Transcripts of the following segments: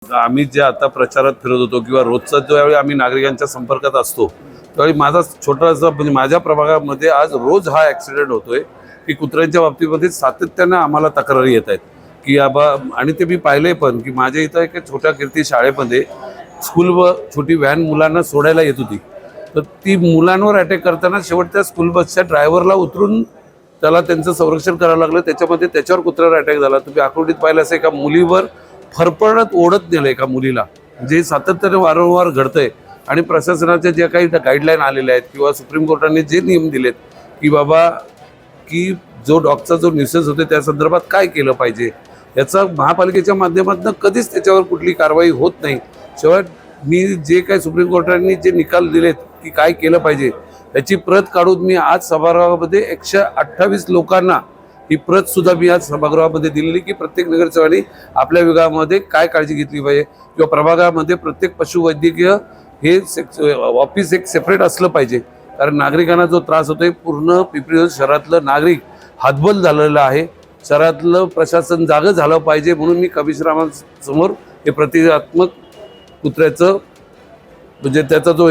आम्ही जे आता प्रचारात फिरत होतो किंवा रोजचा ज्यावेळी आम्ही नागरिकांच्या संपर्कात असतो त्यावेळी माझा छोटासा म्हणजे माझ्या प्रभागामध्ये आज रोज हा ॲक्सिडेंट होतोय की कुत्र्यांच्या बाबतीमध्ये सातत्यानं आम्हाला तक्रारी येत आहेत की आबा आणि ते मी पाहिले पण की माझ्या इथं एक छोट्या कीर्ती शाळेमध्ये स्कूल व छोटी व्हॅन मुलांना सोडायला येत होती तर ती मुलांवर अटॅक करताना शेवटच्या स्कूल बसच्या ड्रायव्हरला उतरून त्याला त्यांचं संरक्षण करावं लागलं त्याच्यामध्ये त्याच्यावर कुत्र्यावर अटॅक झाला तुम्ही आकृतीत पाहिलं असं एका मुलीवर फरफरत ओढत नेलं एका मुलीला जे सातत्याने वारंवार घडतंय आणि प्रशासनाच्या ज्या काही गाईडलाईन आलेल्या आहेत किंवा सुप्रीम कोर्टाने जे नियम दिलेत की बाबा की जो डॉगचा जो न्यूसेन्स होते त्या संदर्भात काय केलं पाहिजे याचा महापालिकेच्या माध्यमातून कधीच त्याच्यावर कुठली कारवाई होत नाही शिवाय मी जे काही सुप्रीम कोर्टाने जे निकाल दिलेत की काय केलं पाहिजे याची प्रत काढून मी आज सभागृहामध्ये 128 लोकांना ही प्रत सुद्धा मी आज सभागृहामध्ये दिलेली की प्रत्येक नगरसेवकाने आपल्या विभागामध्ये काय काळजी घेतली पाहिजे किंवा प्रभागामध्ये प्रत्येक पशुवैद्यकीय हे ऑफिस एक सेपरेट असलं पाहिजे कारण नागरिकांना जो त्रास होतोय पूर्ण पिंपरी शहरातलं नागरिक हातबल झालेलं आहे शहरातलं प्रशासन जागं झालं पाहिजे म्हणून मी कमिशनरांसमोर हे प्रतिकात्मक कुत्र्याचं म्हणजे त्याचा जो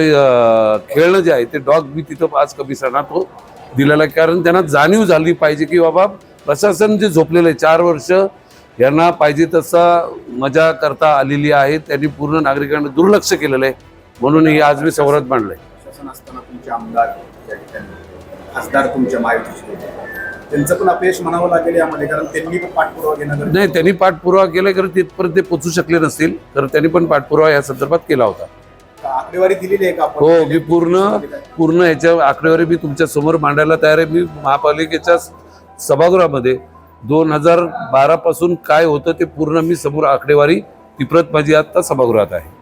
खेळणं जे आहे ते डॉग मी तिथं आज कमिशनरांना तो दिलेला आहे कारण त्यांना जाणीव झाली पाहिजे की बाबा प्रशासन जे झोपलेलं आहे 4 वर्ष यांना पाहिजे तसा मजा करता आलेली आहे त्यांनी पूर्ण नागरिकांना दुर्लक्ष केलेलं आहे म्हणून हे आज मी सभागृहात मांडलंय शासन असताना तुमचे आमदार त्या ठिकाणी खासदार तुमच्या महायुतीचे त्यांचं पण अपयश म्हणावं लागेल यामध्ये कारण त्यांनी पण पाठपुरावा घेणं नाही त्यांनी पाठपुरावा केला कारण तिथपर्यंत ते पोचू शकले नसतील तर त्यांनी पण पाठपुरावा या संदर्भात केला होता आकडेवारी दिलेली आहे का हो मी पूर्ण ह्याच्या आकडेवारी मी तुमच्या समोर मांडायला तयार आहे मी महापालिकेच्या सभागृहामध्ये 2012 पासून काय होतं ते पूर्ण मी समोर आकडेवारी ती प्रत माझी आता सभागृहात आहे